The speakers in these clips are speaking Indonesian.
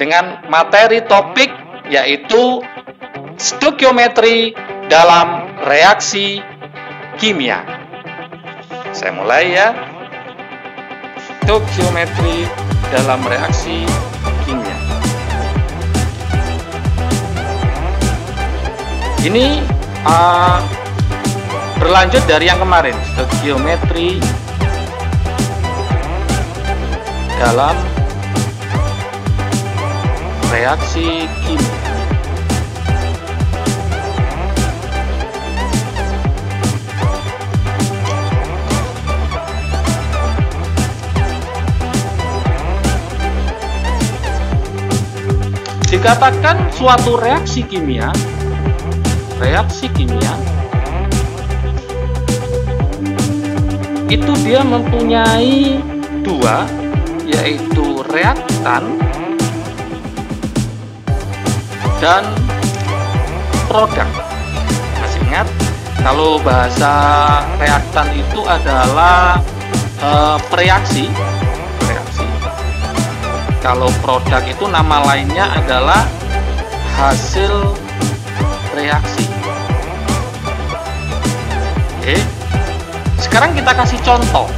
dengan materi topik yaitu stoikiometri dalam reaksi kimia. Saya mulai ya. Stoikiometri dalam reaksi kimia. Ini berlanjut dari yang kemarin, stoikiometri dalam reaksi kimia. Dikatakan suatu reaksi kimia itu dia mempunyai dua, yaitu reaktan dan produk. Masih ingat? Kalau bahasa reaktan itu adalah reaksi. Kalau produk itu nama lainnya adalah hasil reaksi. Oke. Sekarang kita kasih contoh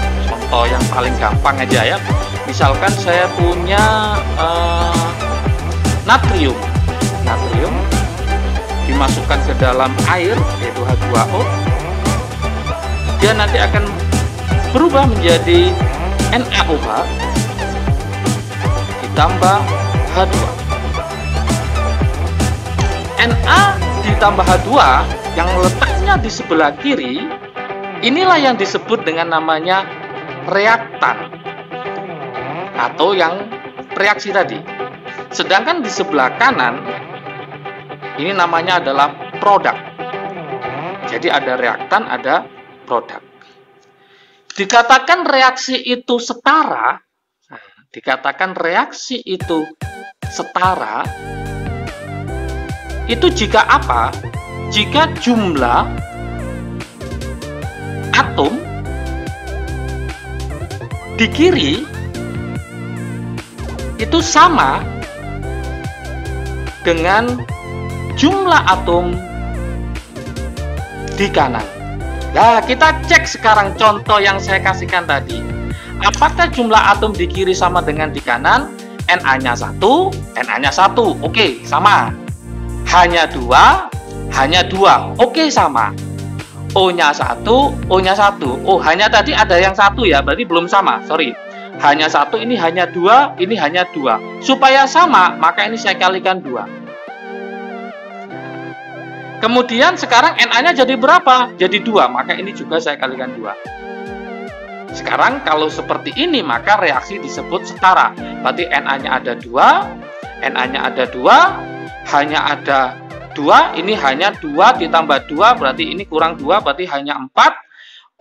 yang paling gampang aja ya. Misalkan saya punya natrium dimasukkan ke dalam air, yaitu H2O. Dia nanti akan berubah menjadi NaOH ditambah H2. Na ditambah H2 yang letaknya di sebelah kiri, inilah yang disebut dengan namanya reaktan atau yang reaksi tadi. Sedangkan di sebelah kanan ini namanya adalah produk. Jadi ada reaktan, ada produk. Dikatakan reaksi itu setara, itu jika apa? Jika jumlah atom di kiri itu sama dengan jumlah atom di kanan. Nah, kita cek sekarang contoh yang saya kasihkan tadi. Apakah jumlah atom di kiri sama dengan di kanan? Na-nya 1, Na-nya 1. Oke, sama. H-nya 2, oke, sama. O-nya 1, O-nya 1. Oh, hanya tadi ada yang 1 ya, berarti belum sama, sorry. Hanya 1, ini hanya 2, ini hanya 2. Supaya sama, maka ini saya kalikan 2. Kemudian sekarang Na-nya jadi berapa? Jadi 2, maka ini juga saya kalikan 2. Sekarang kalau seperti ini, maka reaksi disebut setara. Berarti Na-nya ada 2, Na-nya ada 2, hanya ada 2, ini hanya 2 ditambah 2, berarti ini kurang 2, berarti hanya 4.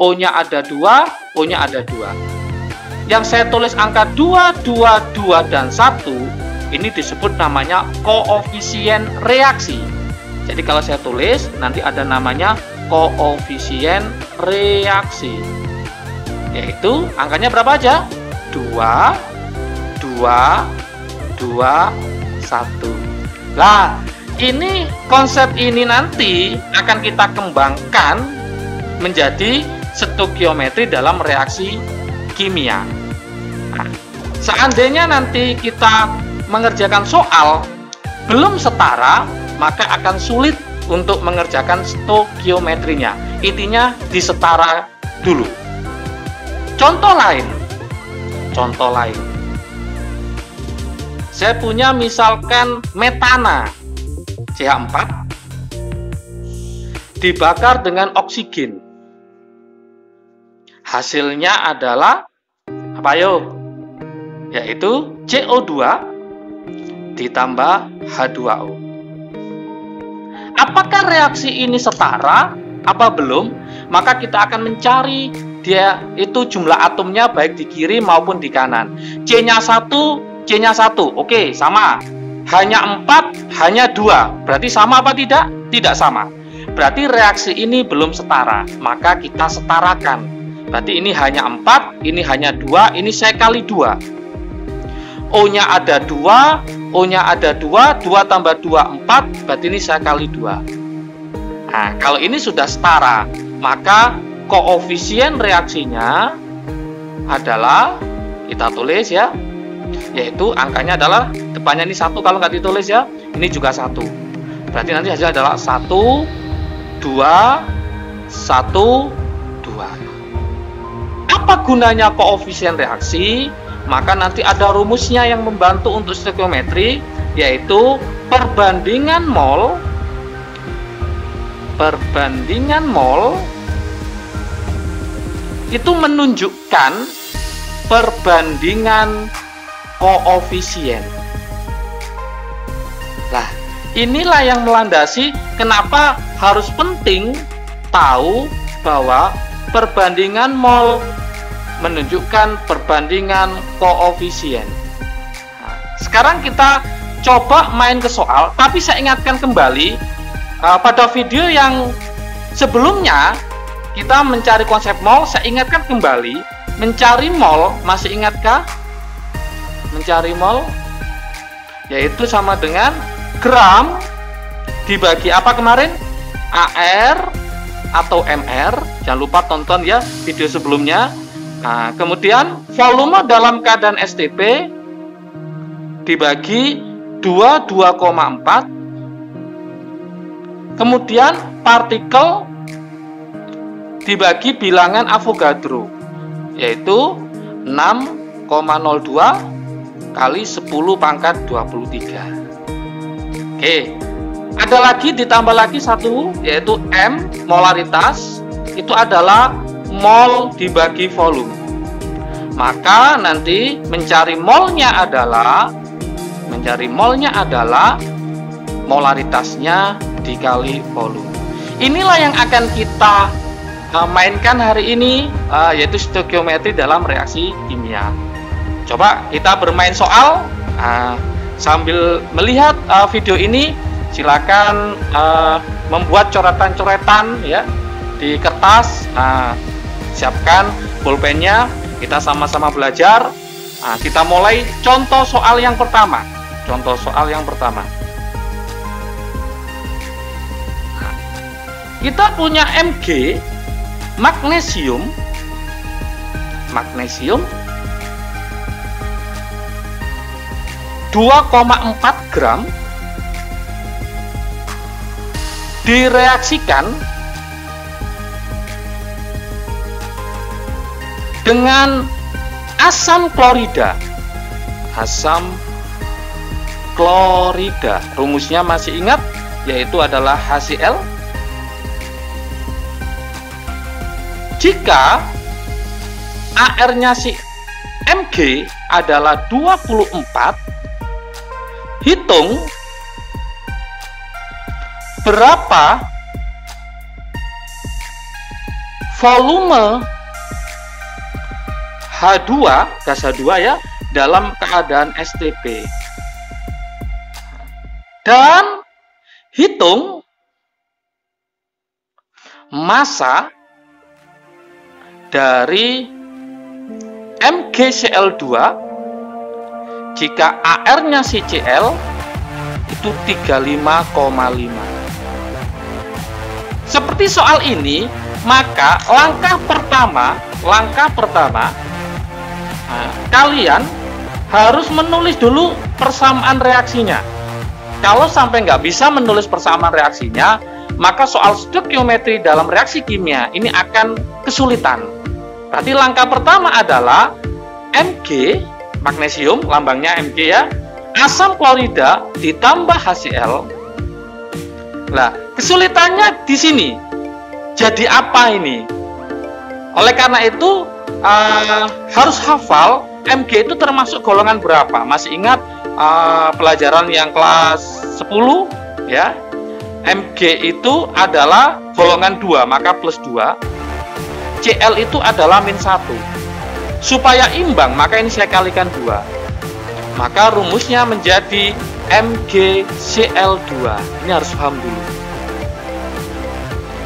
O-nya ada 2, O-nya ada 2. Yang saya tulis angka 2, 2, 2, dan 1, ini disebut namanya koefisien reaksi. Jadi kalau saya tulis, nanti ada namanya koefisien reaksi. Yaitu angkanya berapa aja? 2, 2, 2, 1. Nah, ini konsep ini nanti akan kita kembangkan menjadi stoikiometri dalam reaksi kimia. Nah, seandainya nanti kita mengerjakan soal belum setara, maka akan sulit untuk mengerjakan stoikiometrinya. Intinya disetara dulu. Contoh lain. Saya punya misalkan metana CH4 dibakar dengan oksigen. Hasilnya adalah apa yo? Yaitu CO2 ditambah H2O. Apakah reaksi ini setara? Apa belum? Maka kita akan mencari dia itu jumlah atomnya baik di kiri maupun di kanan. C-nya 1, C-nya 1. Oke, sama. Hanya 4, hanya 2. Berarti sama apa tidak? Tidak sama. Berarti reaksi ini belum setara. Maka kita setarakan. Berarti ini hanya 4, ini hanya 2, ini saya kali 2. O-nya ada 2, O-nya ada 2, 2 tambah 2, 4, berarti ini saya kali 2. Nah, kalau ini sudah setara, maka koefisien reaksinya adalah, kita tulis ya, yaitu angkanya adalah, depannya ini 1 kalau nggak ditulis ya, ini juga 1. Berarti nanti hasilnya adalah 1, 2, 1, 2. Apa gunanya koefisien reaksi? Maka nanti ada rumusnya yang membantu untuk stoikiometri, yaitu perbandingan mol itu menunjukkan perbandingan koefisien. Nah, inilah yang melandasi kenapa harus penting tahu bahwa perbandingan mol menunjukkan perbandingan koefisien. Nah, sekarang kita coba main ke soal, tapi saya ingatkan kembali pada video yang sebelumnya kita mencari konsep mol. Saya ingatkan kembali, mencari mol, masih ingatkah? Mencari mol yaitu sama dengan gram dibagi apa kemarin? AR atau MR. Jangan lupa tonton ya video sebelumnya. Nah, kemudian volume dalam keadaan STP dibagi 2,4. Kemudian partikel dibagi bilangan Avogadro, yaitu 6,02 kali 10 pangkat 23. Oke, ada lagi, ditambah lagi satu, yaitu M, molaritas. Itu adalah mol dibagi volume. Maka nanti mencari molnya adalah molaritasnya dikali volume. Inilah yang akan kita mainkan hari ini, yaitu stoikiometri dalam reaksi kimia. Coba kita bermain soal sambil melihat video ini. Silakan membuat coretan-coretan ya di kertas. Siapkan pulpennya, kita sama-sama belajar. Kita mulai contoh soal yang pertama. Kita punya Mg magnesium 2,4 gram direaksikan dengan asam klorida. Rumusnya masih ingat, yaitu adalah HCl. Jika AR-nya si Mg adalah 24, hitung berapa volume H2, gas H2 ya, dalam keadaan STP. Dan hitung massa dari MgCl2 jika AR-nya si Cl itu 35,5. Seperti soal ini, maka langkah pertama kalian harus menulis dulu persamaan reaksinya. Kalau sampai nggak bisa menulis persamaan reaksinya, maka soal stoikiometri dalam reaksi kimia ini akan kesulitan. Berarti langkah pertama adalah Mg, magnesium, lambangnya Mg ya, asam klorida ditambah HCl. Nah, kesulitannya di sini. Jadi apa ini? Oleh karena itu, harus hafal Mg itu termasuk golongan berapa. Masih ingat pelajaran yang kelas 10 ya? Mg itu adalah golongan 2, maka plus 2. Cl itu adalah min 1. Supaya imbang, maka ini saya kalikan 2. Maka rumusnya menjadi MgCl2. Ini harus paham dulu.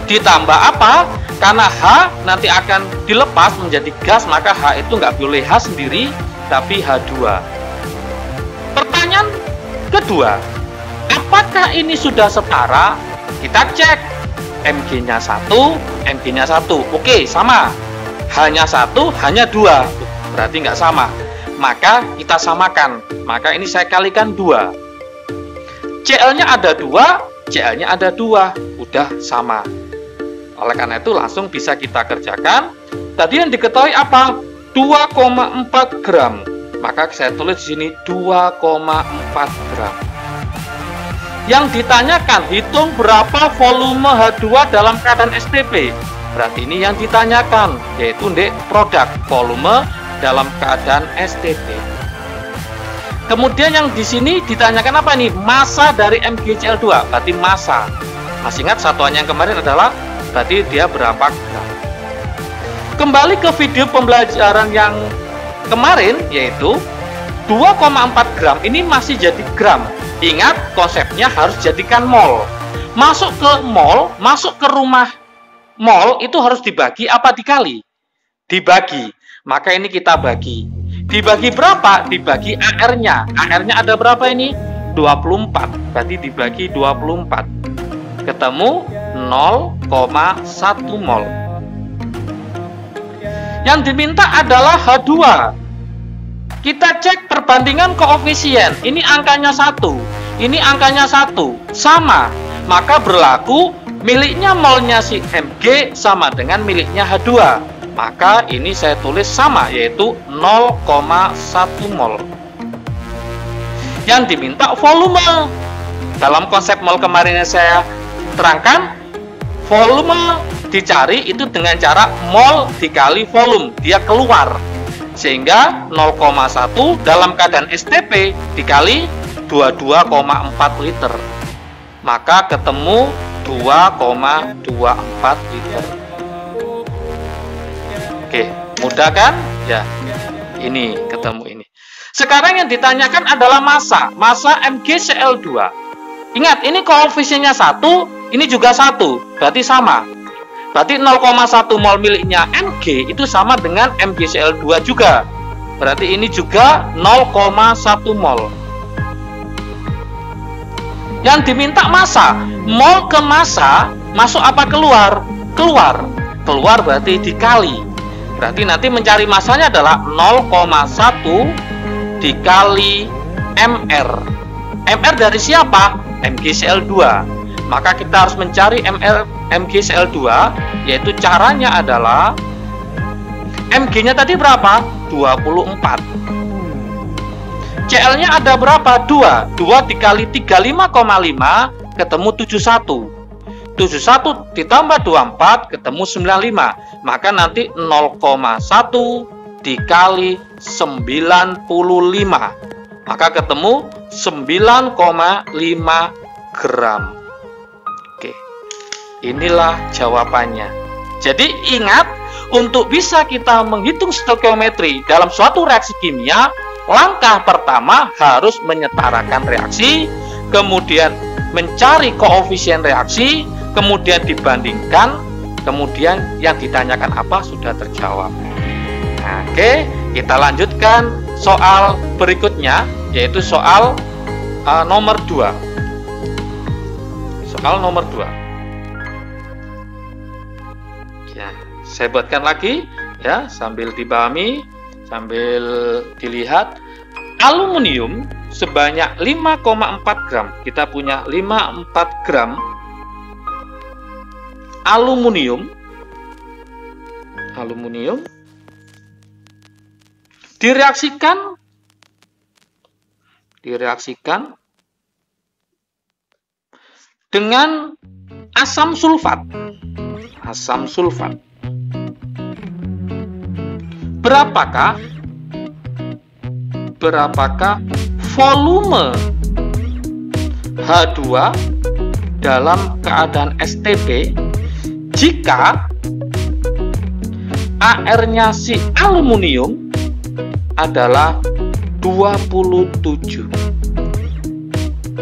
Ditambah apa? Karena H nanti akan dilepas menjadi gas, maka H itu nggak boleh H sendiri, tapi H2. Pertanyaan Kedua, apakah ini sudah setara? Kita cek Mg-nya 1, Mg-nya 1. Oke, sama. Hanya 1, hanya 2. Berarti nggak sama. Maka kita samakan. Maka ini saya kalikan 2. Cl-nya ada 2, Cl-nya ada 2. Udah sama. Oleh karena itu langsung bisa kita kerjakan. Tadi yang diketahui apa? 2,4 gram. Maka saya tulis di sini 2,4 gram. Yang ditanyakan, hitung berapa volume H2 dalam keadaan STP. Berarti ini yang ditanyakan, yaitu produk volume dalam keadaan STP. Kemudian yang di sini ditanyakan apa nih? Massa dari MgCl2. Berarti massa. Masih ingat satuannya yang kemarin adalah berarti dia berapa gram. Kembali ke video pembelajaran yang kemarin, yaitu 2,4 gram ini masih jadi gram. Ingat, konsepnya harus jadikan mol. Masuk ke mol, masuk ke rumah mol itu harus dibagi apa dikali? Dibagi. Maka ini kita bagi. Dibagi berapa? Dibagi AR-nya. AR-nya ada berapa ini? 24. Berarti dibagi 24. Ketemu 0,1 mol. Yang diminta adalah H2. Kita cek perbandingan koefisien. Ini angkanya 1. Ini angkanya 1. Sama. Maka berlaku miliknya molnya si Mg sama dengan miliknya H2. Maka ini saya tulis sama, yaitu 0,1 mol. Yang diminta volume. Dalam konsep mol kemarin yang saya terangkan, volume dicari itu dengan cara mol dikali volume, dia keluar. Sehingga 0,1 dalam keadaan STP dikali 22,4 liter. Maka ketemu 2,24 liter. Oke, mudah kan? Ya, ini ketemu ini. Sekarang yang ditanyakan adalah massa. Massa MgCl2. Ingat, ini koefisiennya 1, ini juga 1. Berarti sama. Berarti 0,1 mol miliknya Mg itu sama dengan MgCl2 juga. Berarti ini juga 0,1 mol. Yang diminta massa. Mol ke massa, masuk apa keluar? Keluar. Keluar berarti dikali. Berarti nanti mencari massanya adalah 0,1 dikali Mr. Mr dari siapa? MgCl2. Maka kita harus mencari MgCl2, yaitu caranya adalah Mg-nya tadi berapa? 24. Cl-nya ada berapa? 2. 2 dikali 35,5 ketemu 71. 71 ditambah 24 ketemu 95. Maka nanti 0,1 dikali 95. Maka ketemu 9,5 gram. Oke. Inilah jawabannya. Jadi ingat, untuk bisa kita menghitung stoikiometri dalam suatu reaksi kimia, langkah pertama harus menyetarakan reaksi, kemudian mencari koefisien reaksi, kemudian dibandingkan, kemudian yang ditanyakan apa sudah terjawab. Nah, oke, kita lanjutkan soal berikutnya, yaitu soal nomor 2. Soal nomor 2. Ya, saya buatkan lagi ya, sambil dipahami, sambil dilihat. Aluminium sebanyak 5,4 gram. Kita punya 5,4 gram aluminium direaksikan dengan asam sulfat. Berapakah volume H2 dalam keadaan STP jika AR-nya si aluminium adalah 27?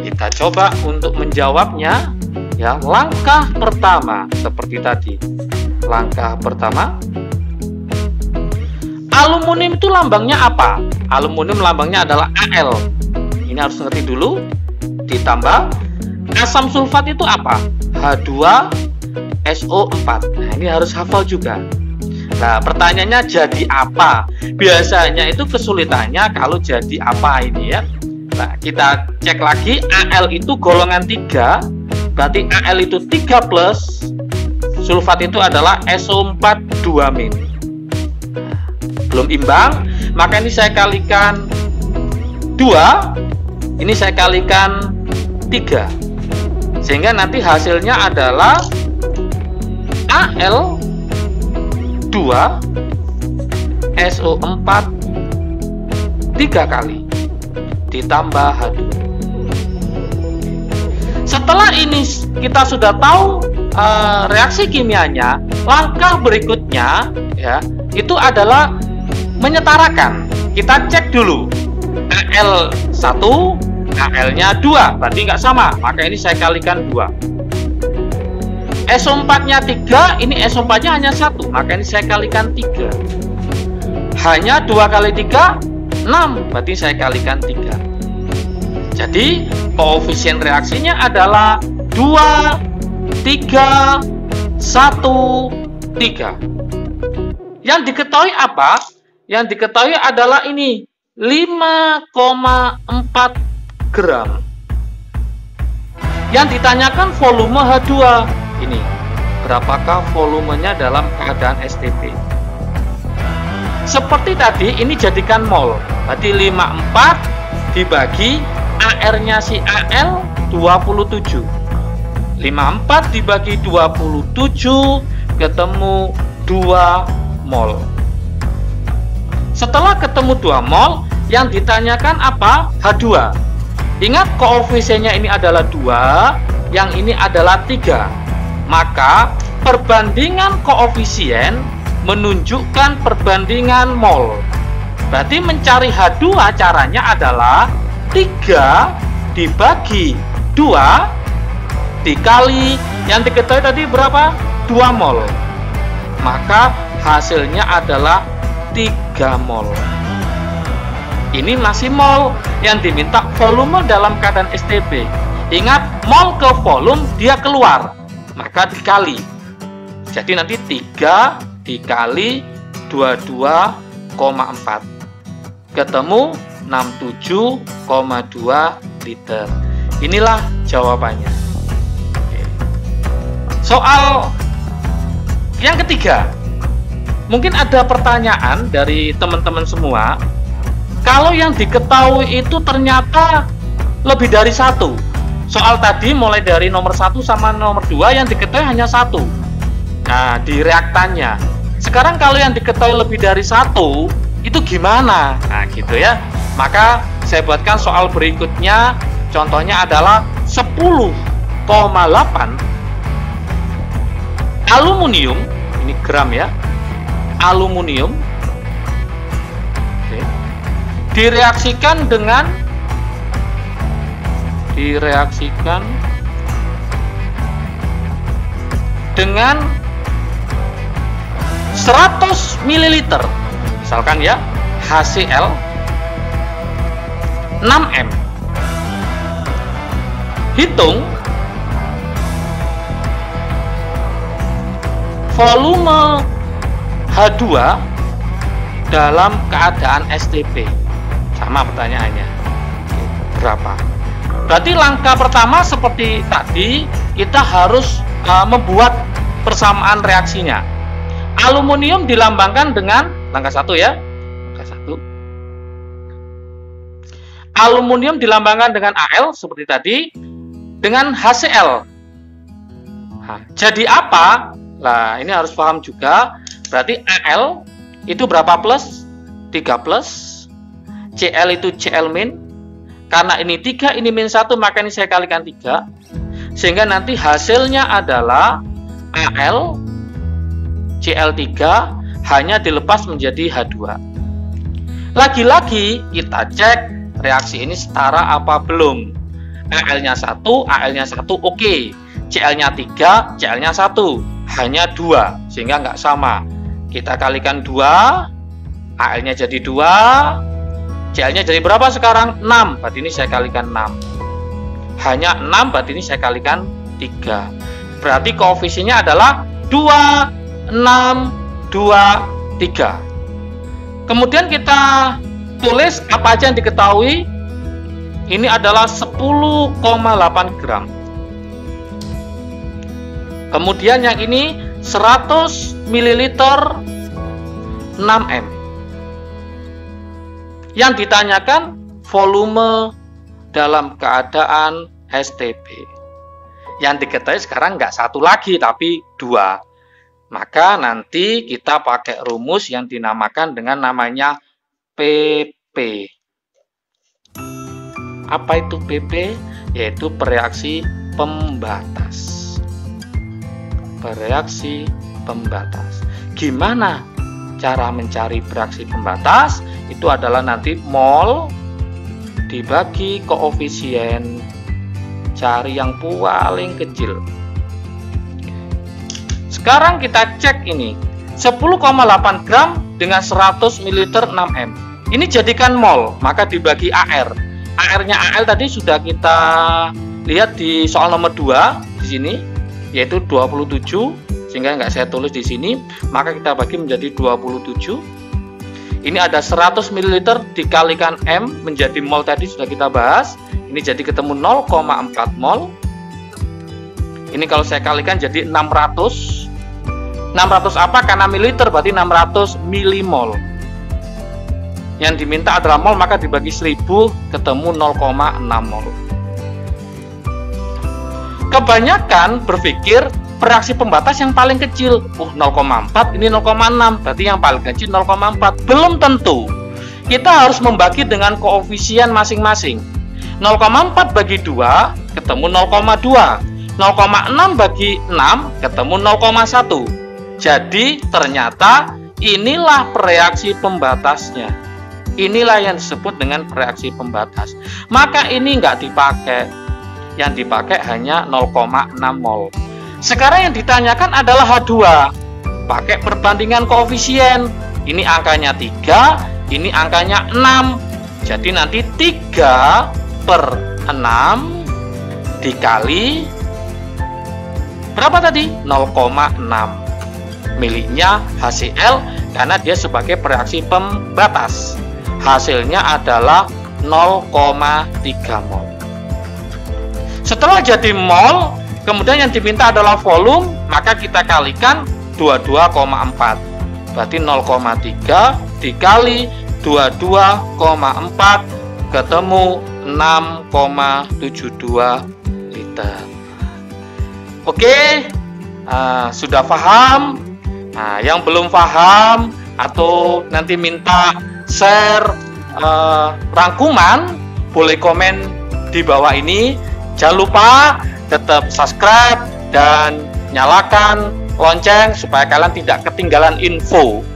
Kita coba untuk menjawabnya ya. Langkah pertama seperti tadi. Langkah pertama, aluminium itu lambangnya apa? Aluminium lambangnya adalah Al. ini harus ngerti dulu. Ditambah asam sulfat itu apa? H2SO4. Nah, ini harus hafal juga. Nah, pertanyaannya jadi apa? Biasanya itu kesulitannya kalau jadi apa ini ya. Nah, kita cek lagi. Al itu golongan 3, berarti Al itu 3 plus, sulfat itu adalah SO4 2-. Belum imbang, maka ini saya kalikan 2, ini saya kalikan 3, sehingga nanti hasilnya adalah Al 2 SO4 3 kali ditambah H2. Setelah ini kita sudah tahu reaksi kimianya, langkah berikutnya ya itu adalah menyetarakan. Kita cek dulu Al1, Al-nya 2, berarti nggak sama, maka ini saya kalikan 2. SO4-nya 3, ini SO4-nya hanya 1, maka ini saya kalikan 3. Hanya 2 kali 3, 6, berarti saya kalikan 3. Jadi koefisien reaksinya adalah 2, 3, 1, 3. Yang diketahui apa? Yang diketahui adalah ini 5,4 gram. Yang ditanyakan volume H2. Ini berapakah volumenya dalam keadaan STP? Seperti tadi, ini jadikan mol. Berarti 54 dibagi AR-nya si Al 27. 54 dibagi 27 ketemu 2 mol. Setelah ketemu 2 mol, yang ditanyakan apa? H2. Ingat koefisiennya ini adalah 2, yang ini adalah 3. Maka perbandingan koefisien menunjukkan perbandingan mol. Berarti mencari H2 caranya adalah 3 dibagi 2 dikali yang diketahui tadi berapa? 2 mol. Maka hasilnya adalah 3 mol. Ini masih mol, yang diminta volume dalam keadaan STP. Ingat, mol ke volume dia keluar, maka dikali. Jadi nanti 3 dikali 22,4 ketemu 67,2 liter. Inilah jawabannya. Soal yang ketiga, mungkin ada pertanyaan dari teman-teman semua. Kalau yang diketahui itu ternyata lebih dari 1. Soal tadi mulai dari nomor 1 sama nomor 2 yang diketahui hanya 1. Nah, di reaktannya. Sekarang kalau yang diketahui lebih dari 1, itu gimana? Nah, gitu ya. Maka saya buatkan soal berikutnya. Contohnya adalah 10,8 aluminium, ini gram ya, aluminium direaksikan dengan 100 ml, misalkan ya, HCl 6M. Hitung volume H2 dalam keadaan STP. Sama pertanyaannya, berapa? Berarti langkah pertama seperti tadi, kita harus membuat persamaan reaksinya. Aluminium dilambangkan dengan langkah 1 ya. Langkah 1. Aluminium dilambangkan dengan Al seperti tadi, dengan HCl. Nah, jadi apa? Nah, ini harus paham juga. Berarti Al itu berapa plus? 3 plus. Cl itu Cl min. Karena ini 3, ini min 1, maka ini saya kalikan 3. Sehingga nanti hasilnya adalah Al Cl3 hanya dilepas menjadi H2. Lagi-lagi kita cek reaksi ini setara apa belum. Al-nya 1, Al-nya 1 oke. Cl-nya 3, Cl-nya 1. Hanya 2, sehingga nggak sama. Kita kalikan 2, Al-nya jadi 2, CL-nya jadi berapa sekarang? 6, berarti ini saya kalikan 6. Hanya 6, berarti ini saya kalikan 3. Berarti koefisiennya adalah 2, 6, 2, 3. Kemudian kita tulis apa aja yang diketahui. Ini adalah 10,8 gram. Kemudian yang ini 100 ml 6M. Yang ditanyakan volume dalam keadaan STP. Yang diketahui sekarang nggak 1 lagi, tapi 2. Maka nanti kita pakai rumus yang dinamakan dengan namanya PP. Apa itu PP? Yaitu bereaksi pembatas. Bereaksi pembatas. Gimana cara mencari bereaksi pembatas? Itu adalah nanti mol dibagi koefisien, cari yang paling kecil. Sekarang kita cek ini 10,8 gram dengan 100 ml 6M. Ini jadikan mol, maka dibagi AR. AR-nya AL tadi sudah kita lihat di soal nomor 2 di sini, yaitu 27, sehingga nggak saya tulis di sini, maka kita bagi menjadi 27. Ini ada 100 ml dikalikan M menjadi mol tadi sudah kita bahas. Ini jadi ketemu 0,4 mol. Ini kalau saya kalikan jadi 600. 600 apa? Karena mililiter berarti 600 milimol. Yang diminta adalah mol, maka dibagi 1000 ketemu 0,6 mol. Kebanyakan berpikir bereaksi pembatas yang paling kecil. 0,4 ini 0,6, berarti yang paling kecil 0,4. Belum tentu. Kita harus membagi dengan koefisien masing-masing. 0,4 bagi 2 ketemu 0,2. 0,6 bagi 6 ketemu 0,1. Jadi ternyata inilah bereaksi pembatasnya. Inilah yang disebut dengan bereaksi pembatas. Maka ini nggak dipakai. Yang dipakai hanya 0,6 mol. Sekarang yang ditanyakan adalah H2. Pakai perbandingan koefisien. Ini angkanya 3, ini angkanya 6. Jadi nanti 3/6 dikali berapa tadi? 0,6. Miliknya HCl karena dia sebagai bereaksi pembatas. Hasilnya adalah 0,3 mol. Setelah jadi mol, kemudian yang diminta adalah volume, maka kita kalikan 22,4. Berarti 0,3 dikali 22,4 ketemu 6,72 liter. Oke, sudah paham? Nah, yang belum paham atau nanti minta share rangkuman, boleh komen di bawah ini. Jangan lupa tetap subscribe dan nyalakan lonceng supaya kalian tidak ketinggalan info